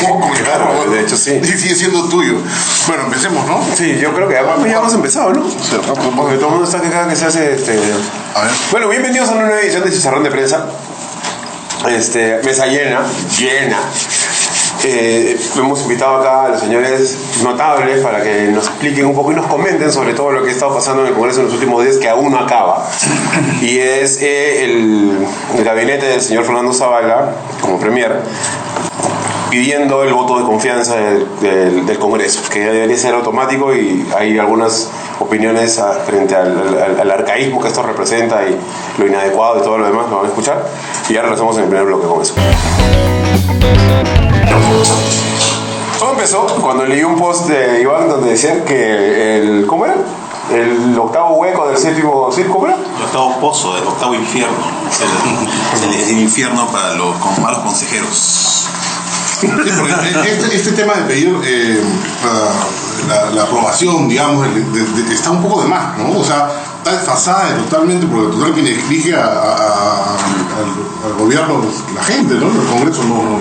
poco, claro. De hecho, sí. Y sigue siendo tuyo. Bueno, empecemos, ¿no? Sí, yo creo que ya hemos empezado, ¿no? Porque todo el mundo está quejado que se hace A ver. Bueno, bienvenidos a una nueva edición de Chicharrón de Prensa. Mesa llena. Hemos invitado acá a los señores notables para que nos expliquen un poco y nos comenten sobre todo lo que ha estado pasando en el Congreso en los últimos días, que aún no acaba. Y es el gabinete del señor Fernando Zavala, como premier, pidiendo el voto de confianza del Congreso, que debería ser automático, y hay algunas opiniones frente al arcaísmo que esto representa y lo inadecuado y todo lo demás, lo van a escuchar. Y ahora lo hacemos en el primer bloque con eso. Todo empezó cuando leí un post de Iván donde decía que ¿cómo era? El octavo hueco del séptimo círculo. El octavo pozo del octavo infierno. Es el infierno para los malos consejeros. Sí, porque este tema de pedir la aprobación, digamos, está un poco de más, ¿no? O sea, está desfasada totalmente, porque total quien elige al gobierno, la gente, ¿no? El Congreso no.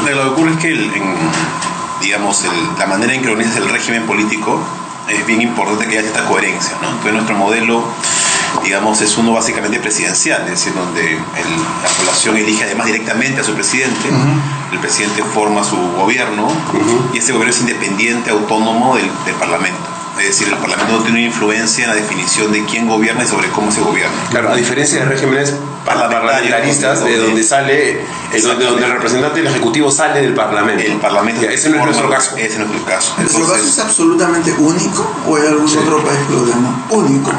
Pero lo que ocurre es que la manera en que organizas el régimen político es bien importante que haya esta coherencia, ¿no? Entonces nuestro modelo, digamos, es uno básicamente presidencial, es decir, donde la población elige además directamente a su presidente, el presidente forma su gobierno, y ese gobierno es independiente, autónomo del Parlamento. Es decir, el Parlamento no tiene influencia en la definición de quién gobierna y sobre cómo se gobierna. Claro, a diferencia de regímenes parlamentaristas, de donde sale, donde el representante del Ejecutivo sale del Parlamento. El Parlamento. Ese no es nuestro caso. Ese no es el caso. ¿Nuestro caso es absolutamente único o hay algún otro país que lo llama único?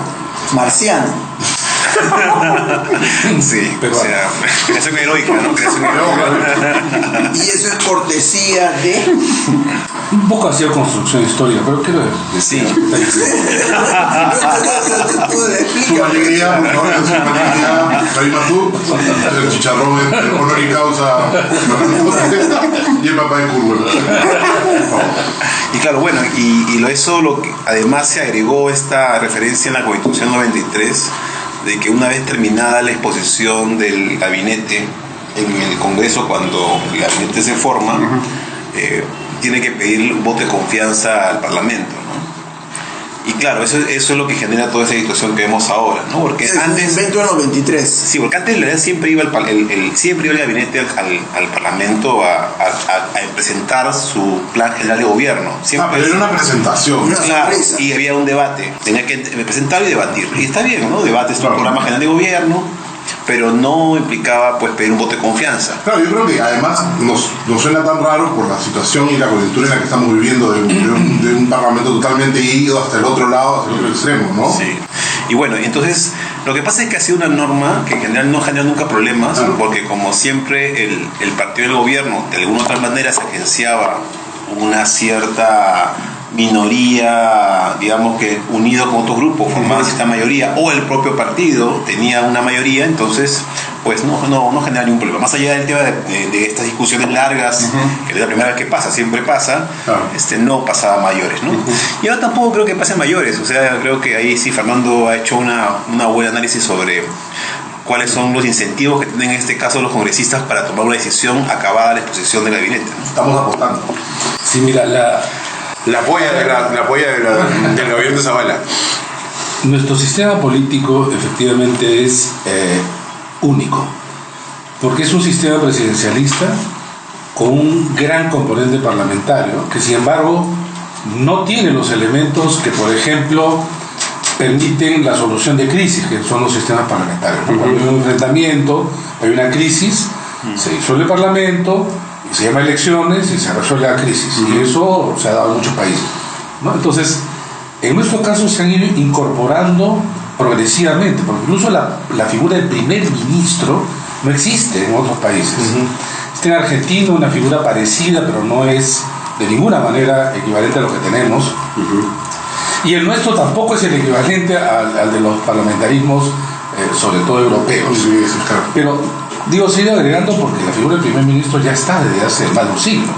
Marciano. Sí, pero, o sea, creación heroica, ¿no? Creación heroica. Y eso es cortesía de... Un poco ha sido construcción histórica, pero quiero decir. Sí. Su alegría, ¿no? Su alegría, Raimatú, el chicharrón, el honor y causa, y el papá de Curwen. Y claro, bueno, eso lo que además se agregó esta referencia en la Constitución 93, de que una vez terminada la exposición del gabinete en el Congreso, cuando el gabinete se forma, tiene que pedir voto de confianza al Parlamento, ¿no? Y claro, eso es lo que genera toda esa situación que vemos ahora, ¿no? Porque antes... invento en 93. Sí, porque antes en realidad siempre iba el gabinete al Parlamento a presentar su plan general de gobierno. Siempre pero era una presentación. Claro, y había un debate. Tenía que presentar y debatir. Y está bien, ¿no? Debate es un programa general de gobierno, pero no implicaba pues pedir un voto de confianza. Claro, yo creo que además nos suena tan raro por la situación y la coyuntura en la que estamos viviendo de un parlamento totalmente ido hasta el otro lado, hasta el otro extremo, ¿no? Sí. Y bueno, entonces lo que pasa es que ha sido una norma que en general no genera nunca problemas, porque como siempre el partido del gobierno de alguna otra manera se agenciaba una cierta minoría, digamos que unido con otros grupos formaban esta mayoría, o el propio partido tenía una mayoría, entonces pues no genera ningún problema. Más allá del tema de estas discusiones largas, que es la primera vez que pasa, siempre pasa, no pasaba a mayores, ¿no? Y ahora tampoco creo que pase a mayores, o sea, creo que ahí sí Fernando ha hecho una buena análisis sobre cuáles son los incentivos que tienen en este caso los congresistas para tomar una decisión acabada la exposición del gabinete, ¿no? Estamos apostando. Sí, mira, La polla del gobierno de Zavala. nuestro sistema político efectivamente es único, porque es un sistema presidencialista con un gran componente parlamentario, que sin embargo no tiene los elementos que, por ejemplo, permiten la solución de crisis, que son los sistemas parlamentarios, ¿no? Cuando hay un enfrentamiento, hay una crisis, se disuelve el parlamento, se llama elecciones y se resuelve la crisis, y eso se ha dado en muchos países, ¿no? Entonces, en nuestro caso se han ido incorporando progresivamente, porque incluso la figura del primer ministro no existe en otros países. Está en Argentina una figura parecida, pero no es de ninguna manera equivalente a lo que tenemos. Y el nuestro tampoco es el equivalente al de los parlamentarismos, sobre todo europeos. Pero digo, se ha ido agregando porque la figura del primer ministro ya está desde hace más de un siglo.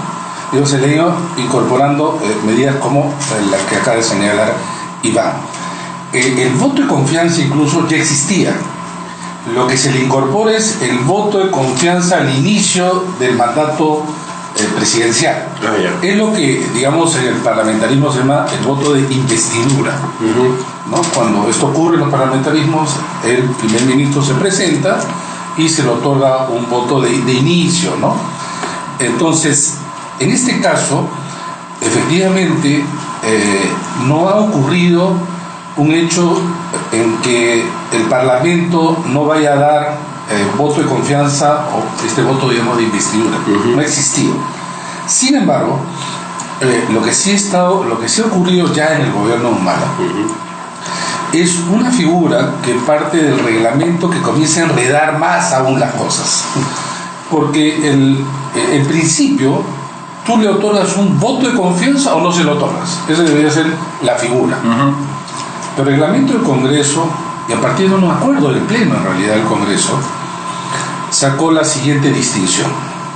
Digo, se le ha ido incorporando medidas como las que acaba de señalar Iván. El voto de confianza incluso ya existía. Lo que se le incorpora es el voto de confianza al inicio del mandato presidencial. Ah, ya. Es lo que, digamos, en el parlamentarismo se llama el voto de investidura. ¿No? Cuando esto ocurre en los parlamentarismos, el primer ministro se presenta y se le otorga un voto de inicio, ¿no? Entonces, en este caso, efectivamente, no ha ocurrido un hecho en que el Parlamento no vaya a dar voto de confianza o este voto, digamos, de investidura. No ha existido. Sin embargo, lo que sí ha ocurrido ya en el gobierno de Humala es una figura que parte del reglamento que comienza a enredar más aún las cosas. Porque en principio tú le otorgas un voto de confianza o no se lo otorgas. Esa debería ser la figura. Pero el reglamento del Congreso, y a partir de un acuerdo del Pleno en realidad del Congreso, sacó la siguiente distinción.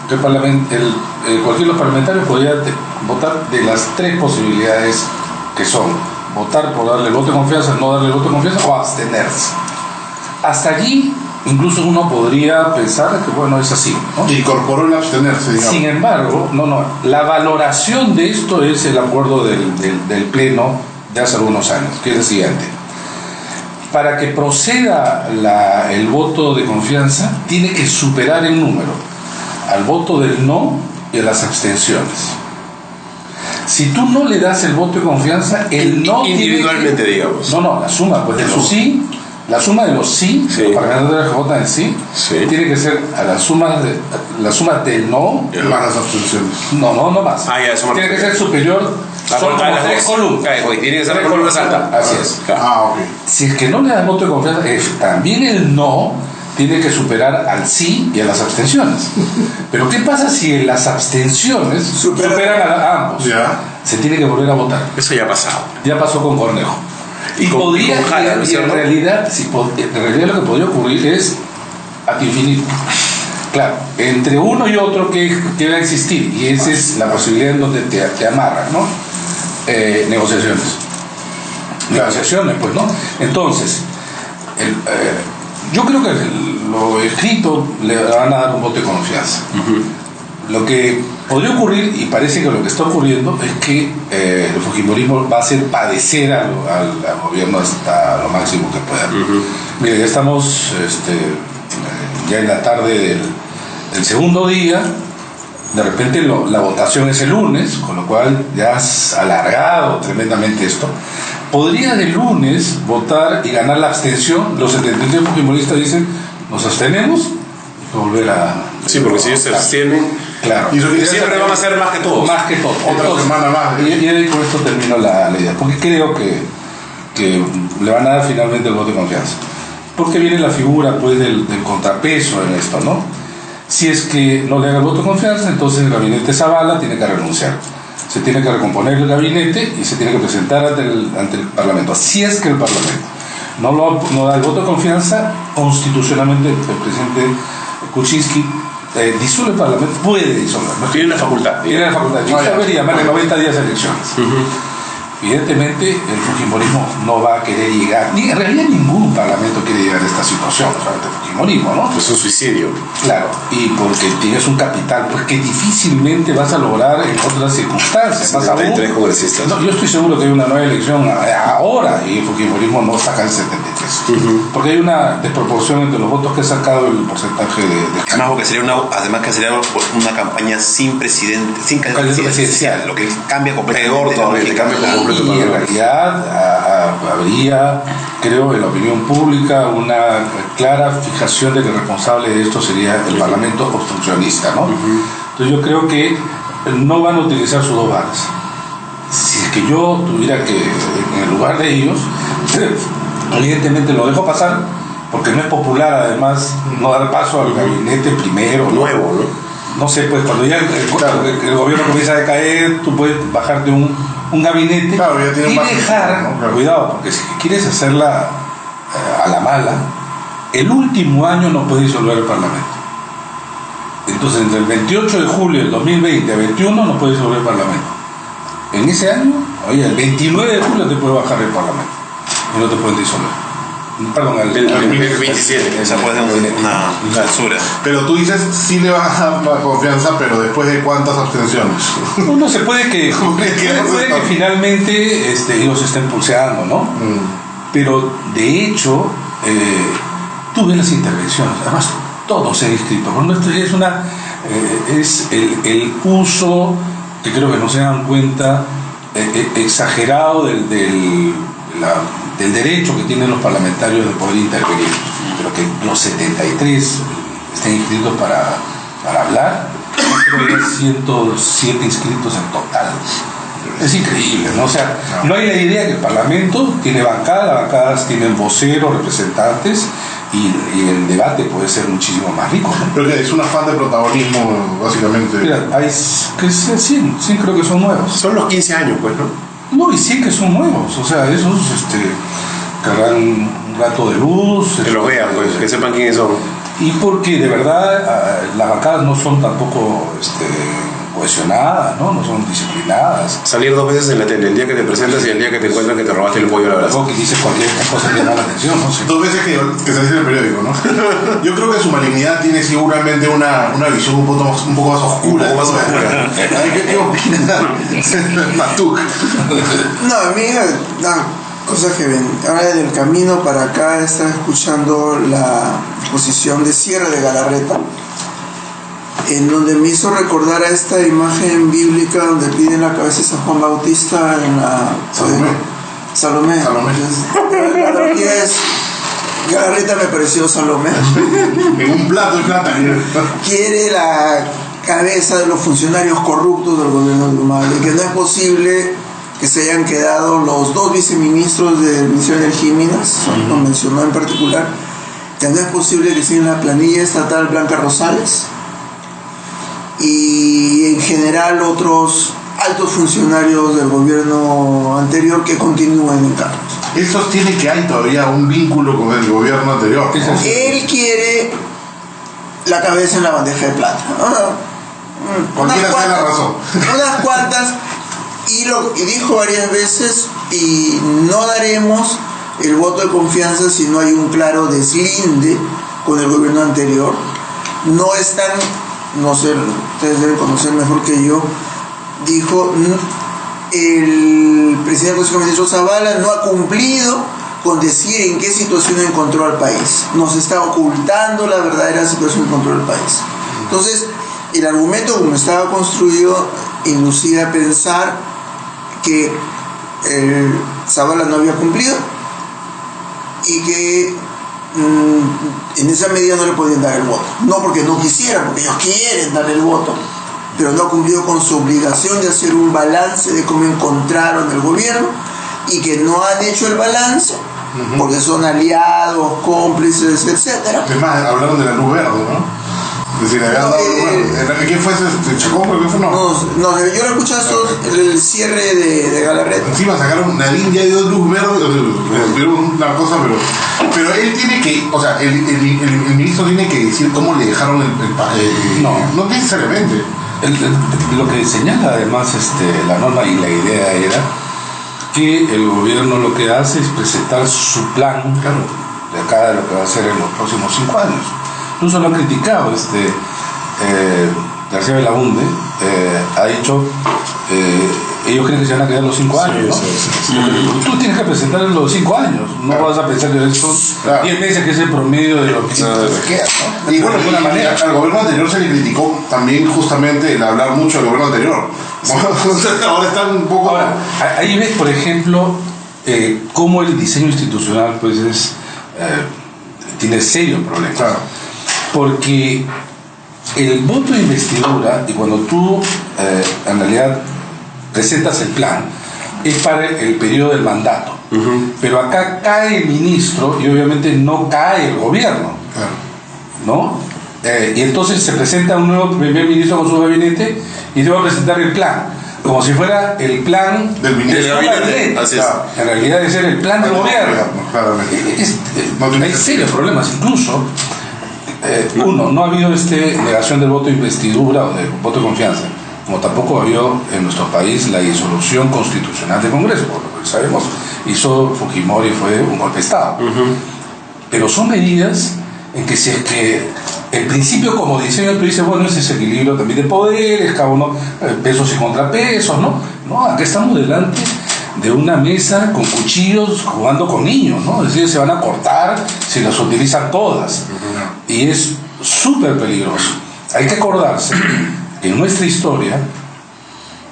Cualquier de los parlamentarios podía votar de las tres posibilidades que son votar por darle el voto de confianza, no darle el voto de confianza o abstenerse. Hasta allí incluso uno podría pensar que bueno, es así, ¿no? Incorporó el abstenerse, digamos. Sin embargo, la valoración de esto es el acuerdo del Pleno de hace algunos años, que es el siguiente. Para que proceda el voto de confianza, tiene que superar en número al voto del no y a las abstenciones. Si tú no le das el voto de confianza, el no individualmente, digamos. No, la suma pues, de los sí, la suma de los sí, Sí. los parlamentarios que votan en sí, Sí. tiene que ser a la suma del no, Más las abstenciones. no más. Ah, ya, eso Tiene que ser superior, son como tres columnas. Tiene que ser tres columnas altas. Así es. Ah, ok. Si es que no le das voto de confianza, también el no tiene que superar al sí y a las abstenciones. Pero ¿qué pasa si en las abstenciones superan a ambos? Ya. Se tiene que volver a votar. Eso ya ha pasado. Ya pasó con Cornejo. Y con Jara, ¿no es y en cierto? realidad lo que podría ocurrir es ad infinito. Claro, entre uno y otro que va a existir, y esa es la posibilidad en donde te amarran, ¿no? Negociaciones, pues, ¿no? Entonces, yo creo que lo escrito le van a dar un voto de confianza. Lo que podría ocurrir, y parece que lo que está ocurriendo, es que el fujimorismo va a hacer padecer al gobierno hasta lo máximo que pueda. Mire, ya estamos ya en la tarde del segundo día. De repente la votación es el lunes, con lo cual ya has alargado tremendamente esto. Podría de lunes votar y ganar la abstención. Los 73 fujimoristas dicen, nos abstenemos y volver a... Sí, porque si ellos se abstienen, Claro. Y eso quiere siempre decir van a ser más que todos. Más que todo. Otra semana más. Y con esto termino la idea. Porque creo que le van a dar finalmente el voto de confianza. Porque viene la figura pues del contrapeso en esto, ¿no? Si es que no le dan el voto de confianza, entonces el gabinete Zavala tiene que renunciar. Se tiene que recomponer el gabinete y se tiene que presentar ante el Parlamento. Si es que el Parlamento no da el voto de confianza, constitucionalmente el presidente Kuczynski disuelve el Parlamento, puede disolver. Tiene la facultad. Tiene la facultad. Y saber llamarle 90 días de elecciones. Evidentemente, el fujimorismo no va a querer llegar, ni en realidad ningún parlamento quiere llegar a esta situación, solamente el fujimorismo, ¿no? Es un suicidio. Claro, y porque tienes un capital pues, que difícilmente vas a lograr en otras circunstancias. Más aún, 73 congresistas. no, yo estoy seguro que hay una nueva elección ahora y el fujimorismo no saca el 73. Porque hay una desproporción entre los votos que ha sacado y el porcentaje de Además que sería una campaña sin presidente, sin candidato presidencial, lo que cambia completamente. Peor todavía, le cambia por completo. Y en realidad habría, creo, en la opinión pública una clara fijación de que el responsable de esto sería el Parlamento obstruccionista, ¿no? Entonces yo creo que no van a utilizar sus dos balas. Si es que yo tuviera que, en el lugar de ellos, evidentemente lo dejo pasar, porque no es popular además no dar paso al gabinete primero. Nuevo, ¿no? No sé, pues cuando ya el gobierno comienza a decaer, tú puedes bajarte un gabinete Claro, ya tiene y un margen, dejar, ¿no? Claro. cuidado, porque si quieres hacerla a la mala, el último año no puedes disolver el Parlamento. Entonces, entre el 28 de julio del 2020 a 21 no puedes disolver el Parlamento. En ese año, oye, el 29 de julio te puede bajar el Parlamento y no te pueden disolver. Perdón, El 27. Esa puede ser una censura. Pero tú dices, sí le vas a dar la confianza, pero después de cuántas abstenciones. Uno se puede que finalmente ellos estén pulseando, ¿no? Pero de hecho, tú ves las intervenciones, además todos se han inscrito. Bueno, esto es es el uso, que creo que no se dan cuenta, exagerado del derecho que tienen los parlamentarios de poder intervenir. Pero que los 73 estén inscritos para hablar, creo que hay 107 inscritos en total. Es increíble, ¿no? O sea, no hay la idea que el Parlamento tiene bancada, las bancadas tienen voceros, representantes, y el debate puede ser muchísimo más rico, ¿no? Pero es un afán de protagonismo, básicamente. Mira, hay 100 creo que son nuevos. Son los 15 años, pues, ¿no? No, y 100 que son nuevos, o sea, esos querrán un rato de luz. Que los vean, pues, que sepan quiénes son. Y porque de verdad las bancadas no son tampoco cohesionadas, ¿no? No son disciplinadas. Salir 2 veces en la tele, el día que te presentas y el día que te encuentran que te robaste el pollo a la brasa. Algo que dice cualquier cosa que llama la atención, ¿no? Sí. 2 veces que salís en el periódico, ¿no? Yo creo que su malignidad tiene seguramente una visión un poco más oscura. Un poco más oscura. ¿Qué opinas, Matuk? No, a mí, cosas que ven. Ahora en el camino para acá estaba escuchando la exposición de cierre de Galarreta, en donde me hizo recordar a esta imagen bíblica donde piden la cabeza de San Juan Bautista en la Salomé. La analogía es Galarreta me pareció Salomé. En un plato de plata. Quiere la cabeza de los funcionarios corruptos del gobierno de Humala, y que no es posible que se hayan quedado los 2 viceministros del Ministerio de Energía y Minas, lo mencionó en particular, que no es posible que siga en la planilla estatal Blanca Rosales, y en general otros altos funcionarios del gobierno anterior que continúan en cargos. Él sostiene que hay todavía un vínculo con el gobierno anterior, ¿no? Él quiere la cabeza en la bandeja de plata. Cualquiera sea la razón. Unas cuantas, y dijo varias veces, y no daremos el voto de confianza si no hay un claro deslinde con el gobierno anterior. No están, no sé, ustedes deben conocer mejor que yo, dijo, el presidente del Consejo de Ministros Zavala no ha cumplido con decir en qué situación encontró al país. Nos está ocultando la verdadera situación que encontró al país. Entonces, el argumento como estaba construido inducía a pensar que Zavala no había cumplido y que en esa medida no le podían dar el voto. No porque no quisieran, porque ellos quieren darle el voto, pero no ha cumplido con su obligación de hacer un balance de cómo encontraron el gobierno, y que no han hecho el balance porque son aliados, cómplices, etcétera. Es más, hablaron de la luz verde, ¿no? Es decir, habían dado luz verde. ¿Quién fue ese? ¿Chacón? ¿Por qué fue? No, yo lo escuché hasta el cierre de Galarreta. Encima sacaron, Nadine ya dio luz verde, tuvieron una cosa, pero él tiene que, o sea, el ministro tiene que decir cómo le dejaron no necesariamente. Lo que señala además la norma y la idea era que el gobierno lo que hace es presentar su plan, claro, de acá de lo que va a hacer en los próximos 5 años. Incluso lo han criticado, García Belaunde ha dicho, ellos creen que se van a quedar los 5 años, ¿no? Sí. Tú tienes que presentar los 5 años, no claro. Vas a pensar que son 10 meses, que es el promedio de lo que se queda, ¿no? Y bueno, de alguna manera, al gobierno anterior se le criticó también justamente el hablar mucho del gobierno anterior. Ahora están un poco... Ahora, ahí ves, por ejemplo, cómo el diseño institucional pues tiene serios problemas. Claro. Porque el voto de investidura, y cuando tú en realidad presentas el plan, es para el periodo del mandato. Pero acá cae el ministro y obviamente no cae el gobierno, ¿no? Y entonces se presenta un nuevo primer ministro con su gabinete y te va a presentar el plan, como si fuera el plan del ministro del gabinete. Así es. En realidad debe ser el plan del gobierno. Hay serios problemas, incluso. Uno, no ha habido negación del voto de investidura o del voto de confianza, como tampoco ha habido en nuestro país la disolución constitucional del Congreso, por lo que sabemos, hizo Fujimori, fue un golpe de Estado. pero son medidas en que si es que el principio como diseño tú dices, bueno, ese es equilibrio también de poderes, cada uno pesos y contrapesos, ¿no? No, acá estamos delante de una mesa con cuchillos jugando con niños, ¿no? Es decir, se van a cortar si las utilizan todas. Y es súper peligroso. Hay que acordarse que en nuestra historia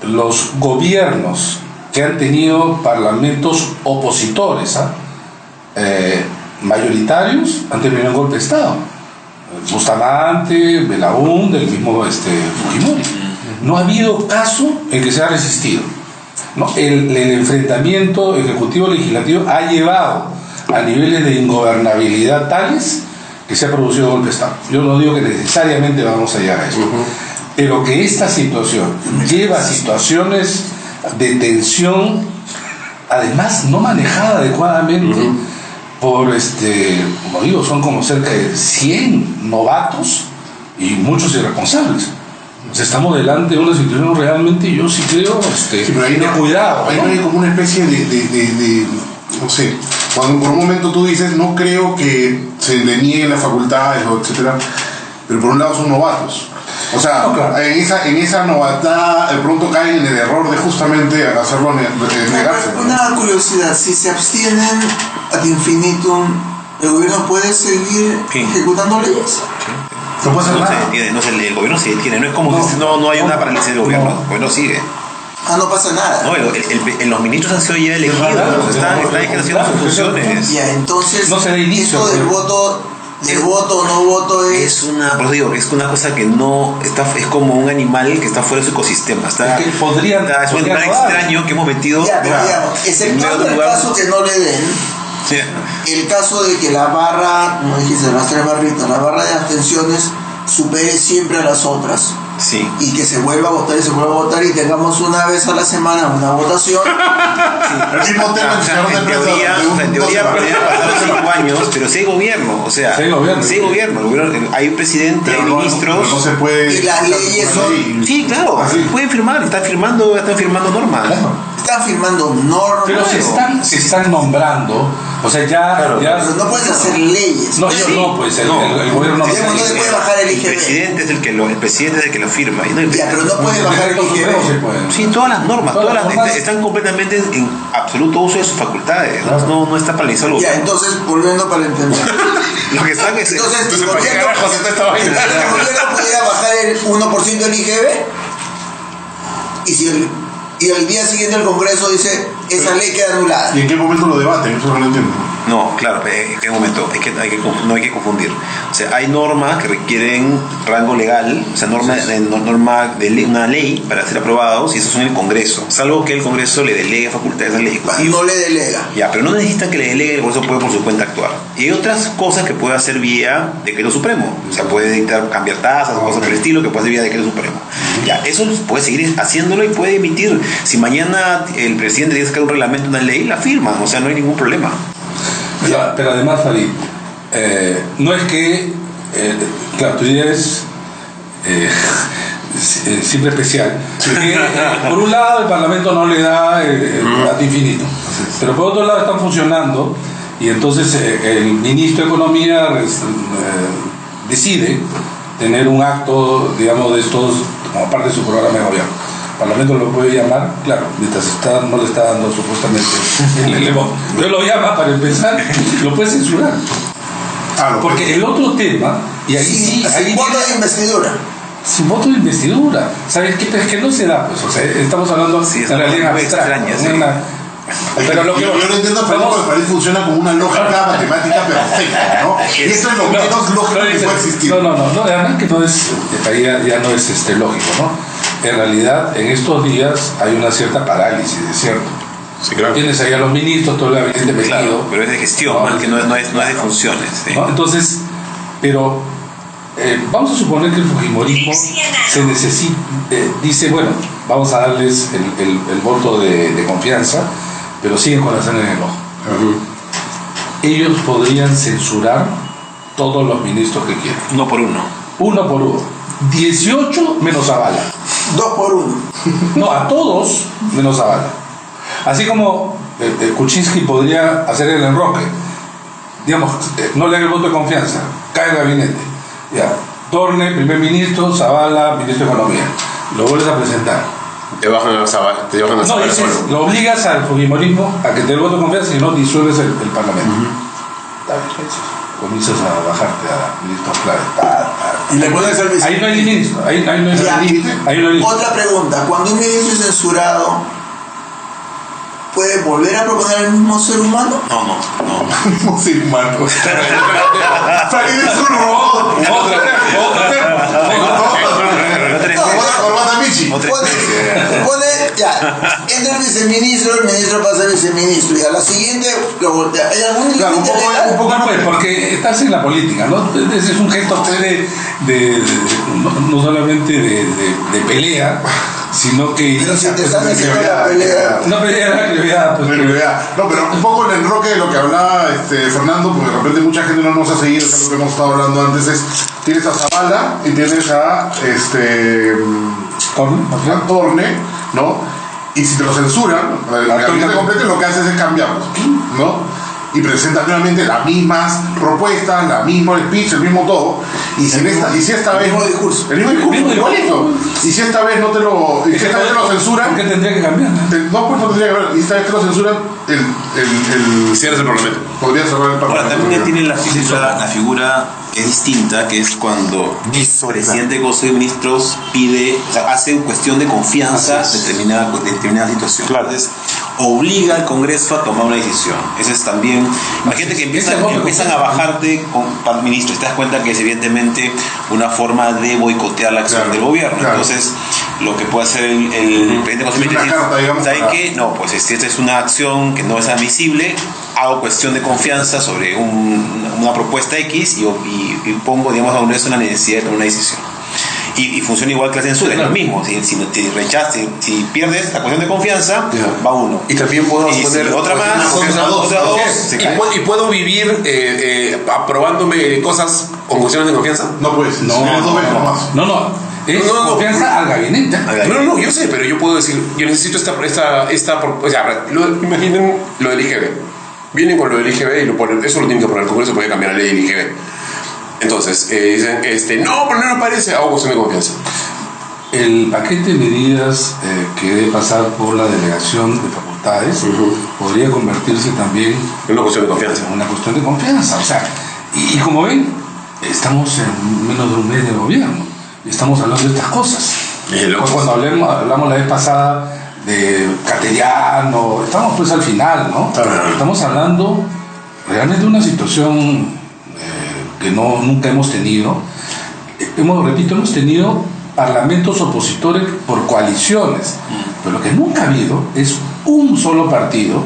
los gobiernos que han tenido parlamentos opositores, mayoritarios, han terminado en golpe de Estado. Bustamante, Belaúnde, el mismo Fujimori. No ha habido caso en que se ha resistido, ¿no? El enfrentamiento ejecutivo-legislativo ha llevado a niveles de ingobernabilidad tales que se ha producido golpe de Estado. Yo no digo que necesariamente vamos a llegar a eso, pero que esta situación lleva a situaciones de tensión, además no manejada adecuadamente por, como digo, son como cerca de 100 novatos y muchos irresponsables. O sea, estamos delante de una situación realmente, yo sí creo, pero ahí de cuidado, ahí ¿no? hay como una especie de no sé, cuando por un momento tú dices, no creo que se le nieguen las facultades, etcétera, pero por un lado son novatos. O sea, No, claro. en esa novatada de pronto caen en el error de justamente hacerlo negarse, ¿no? Una curiosidad, si se abstienen ad infinitum, ¿el gobierno puede seguir Sí. ejecutando leyes? No puede hacer No se nada. detiene, el gobierno se detiene, no es como que no hay una parálisis del gobierno, el gobierno sigue. Ah, no pasa nada. No, los ministros han sido ya elegidos, están ejerciendo sus funciones. Ya, entonces, No se da inicio, esto del pero- voto o no voto Es una, por eso digo, es una cosa que no está, es como un animal que está fuera de su ecosistema. Está, Es que podrían- es un podrían animal rodar. extraño que hemos metido. Ya, pero digamos, en exceptuando otro el lugar. caso que no le den, Sí. el caso de que la barra, como dijiste, las tres barritas, la barra de abstenciones supere siempre a las otras Sí. y que se vuelva a votar y se vuelva a votar y tengamos una vez a la semana una votación. El mismo tema O que se sea, habla en de teoría, podrían pasar 5 años, pero si hay gobierno, o sea, Sí hay gobierno. sí hay gobierno, el gobierno, hay un presidente, hay ministros. No se puede. Y las leyes son- Sí, claro, Así. pueden firmar, están firmando normas. Claro. Están firmando normas, Pero se están nombrando, o sea, Claro, ya pero no puedes hacer leyes. no, yo Sí. no, pues el No. gobierno no Sí, puede. no se puede bajar el El IGB. presidente es el que lo firma. Y no, Ya, pero no puede bajar el No se IGB. puede. sí, todas las normas, Todas todas las las normas. están completamente en absoluto uso de sus facultades. Claro. No está paralizado. Ya, entonces, volviendo para entender. Lo que están es. Entonces, el ¿para qué gobierno, carajos está esta vaina? el gobierno pudiera bajar el 1% del IGB y el día siguiente el Congreso dice, esa ley queda anulada. ¿Y en qué momento lo debaten? Eso no lo entiendo. No, claro, ¿en qué momento? No hay que confundir. O sea, hay normas que requieren rango legal, o sea, norma de ley, una ley para ser aprobados, y eso son el Congreso. Salvo que el Congreso le delegue facultades al Ejecutivo. No le delega. Ya, pero no necesita que le delegue, el Congreso puede por su cuenta actuar. Y hay otras cosas que puede hacer vía decreto supremo. O sea, puede dictar, cambiar tasas, cosas por el estilo, que puede hacer vía decreto supremo. Ya, eso puede seguir haciéndolo y puede emitir. Si mañana el presidente tiene que sacar un reglamento, una ley, la firma. O sea, no hay ningún problema. Pero además, Farid, no es que, claro, tu idea es siempre especial. Que, por un lado, el Parlamento no le da el mandato infinito, pero por otro lado están funcionando y entonces el ministro de Economía decide tener un acto, digamos, de estos como parte de su programa de gobierno. El Parlamento lo puede llamar, claro, mientras no le está dando supuestamente el elevado. Pero lo llama para empezar, lo puede censurar. Porque el otro tema, y ahí sí, ahí Sin voto tiene- de investidura. sin voto de investidura. ¿Sabes qué? Pero es que no se da, pues, o sea, estamos hablando Sí, es de la muy ley abstracta. extraña, sí. Pero lo que Yo lo entiendo, pero vamos- el país funciona como una lógica matemática perfecta, ¿no? Y eso es lo menos lógico que puede existir. No, además que no es, ahí ya no es lógico, ¿no? En realidad, en estos días hay una cierta parálisis, ¿es cierto? Sí, claro. Tienes ahí a los ministros, todo el gabinete metido. Claro, pero es de gestión, más que no es de funciones. ¿sí? ¿No? Entonces, pero vamos a suponer que el fujimorismo se necesita, dice, bueno, vamos a darles el voto de confianza, pero siguen con la sangre en el ojo. Ellos podrían censurar todos los ministros que quieran. Uno por uno. Uno por uno. 18 menos Zavala. 2 por 1. No, a todos menos Zavala. Así como Kuczynski podría hacer el enroque. digamos, no le da el voto de confianza, cae el gabinete, ya, Torne, primer ministro, Zavala, ministro de Economía, lo vuelves a presentar. Te bajan a Zavala, No, dices, lo obligas al fujimorismo a que te dé el voto de confianza y no disuelves el Parlamento. Está bien, comienzas a bajarte a ministros clave. Y le pones al Ahí no hay ministro, ahí no hay Ya. ministro. Ahí no hay ministro. Otra pregunta, cuando un ministro es censurado, ¿puede volver a proponer al mismo ser humano? No. No sé, Marco. Salir de su robot. Corbata Michi. Pone, ya, entra el viceministro, el ministro pasa al viceministro, y a la siguiente lo voltea. ¿Hay algún Claro, límite legal? un poco No, pues, porque estás en la política, ¿no? Ese es un gesto no solamente de pelea, sino que... Pero si te están haciendo la pelea. No pelea la prioridad, pues. No, pero un poco el enroque de lo que hablaba Fernando, porque de repente mucha gente no nos ha seguido, es lo que hemos estado hablando antes, es tienes a Zavala y tienes a Torne, ¿no? Y si te lo censuran, el gabinete completo lo que haces es cambiarlos, ¿no? Y presentan nuevamente las mismas propuestas, la misma speech, el mismo todo. Y si esta vez. El mismo discurso. El mismo discurso, igualito. Y si esta vez no te lo. Y si esta vez te lo censuran. ¿Por qué tendría que cambiar? No, pues no tendría que ver. Y esta vez te lo censuran, Cierras el Parlamento. podría cerrar el Ahora, Parlamento. también tiene la figura que es distinta, que es cuando el presidente del Consejo de Ministros pide, o sea, hace cuestión de confianza determinada situación. Claro. Entonces, obliga al Congreso a tomar una decisión. Eso es también. Imagínate que empiezan a bajarte con ministros. Te das cuenta que es evidentemente una forma de boicotear la acción del gobierno. Claro. Entonces, lo que puede hacer el presidente del Consejo de Una Ministros carta, digamos, ¿saben para- qué? No, pues esta es una acción que no es admisible. Hago cuestión de confianza sobre una propuesta X y pongo, digamos, a Congreso la necesidad de tomar una decisión. Y funciona igual que la censura, es lo mismo. Si si pierdes la cuestión de confianza, va uno. Y también puedo Y poner si otra más, otra dos, se cae. y puedo vivir aprobándome cosas con cuestiones de confianza. No puedes. No, Tienes dos veces nomás. no. Es No. confianza al gabinete. No, yo sé, pero yo puedo decir, yo necesito o sea, imaginen lo del IGB. Vienen con lo del IGB y lo ponen, eso lo tienen que poner el Congreso, puede cambiar la ley del IGB. Entonces, dicen, no, pero no me parece, hago cuestión de confianza. El paquete de medidas que debe pasar por la delegación de facultades podría convertirse también Es una cuestión de confianza. en una cuestión de confianza. O sea, y como ven, estamos en menos de un mes de gobierno y estamos hablando de estas cosas. Cuando hablamos la vez pasada de Cateriano, estamos pues al final, ¿no? Claro. Estamos hablando realmente de una situación que nunca hemos tenido. Hemos tenido parlamentos opositores por coaliciones, pero lo que nunca ha habido es un solo partido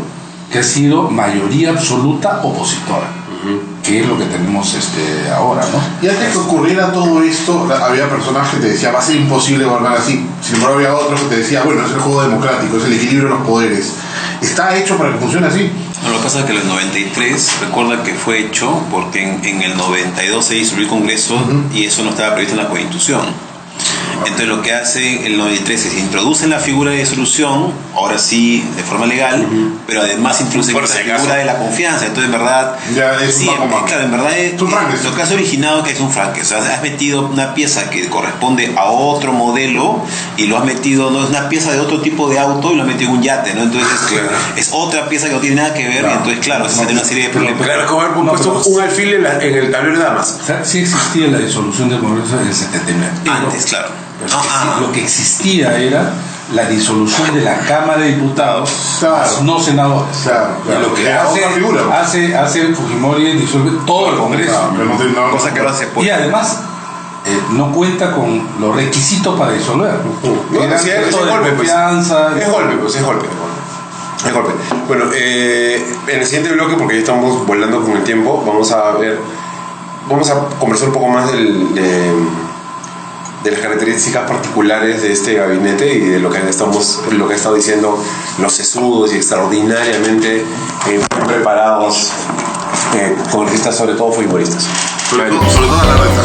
que ha sido mayoría absoluta opositora, que es lo que tenemos ahora, ¿no? Y antes que ocurriera todo esto, había personas que te decían, va a ser imposible gobernar así. Sin embargo, había otros que te decían, bueno, es el juego democrático, es el equilibrio de los poderes. ¿Está hecho para que funcione así? No, lo que pasa es que en el 93, recuerda que fue hecho porque en el 92 se disolvió el Congreso y eso no estaba previsto en la Constitución. Entonces lo que hace el 93 es introduce la figura de disolución, ahora sí de forma legal, pero además introduce Por la si figura acaso. de la confianza. Entonces en verdad, Ya es sí, un poco más. claro, en verdad Es un Frankenstein. lo que has originado que es un Frankenstein. O sea, has metido una pieza que corresponde a otro modelo y lo has metido, no es una pieza de otro tipo de auto y lo has metido en un yate, ¿no? Entonces es otra pieza que no tiene nada que ver y entonces claro, se mete una serie de problemas. Claro, como haber puesto un alfil en el tablero de damas. O sea, sí existía la disolución del Congreso en el 79. Antes, claro. Lo que existía era la disolución de la Cámara de Diputados, Claro. más no senadores. Claro, claro. Y lo que Era otra figura. hace Fujimori es disuelve todo el Congreso. No, pero no, Cosa que ahora se Y puede. además no cuenta con los requisitos para disolver. No, Era sí, es voto de golpe, pues. confianza. Es golpe. Bueno, en el siguiente bloque, porque ya estamos volando con el tiempo, vamos a conversar un poco más de las características particulares de este gabinete y de lo que ha estado diciendo los sesudos y extraordinariamente preparados congresistas, sobre todo futbolistas. sobre todo a la reta.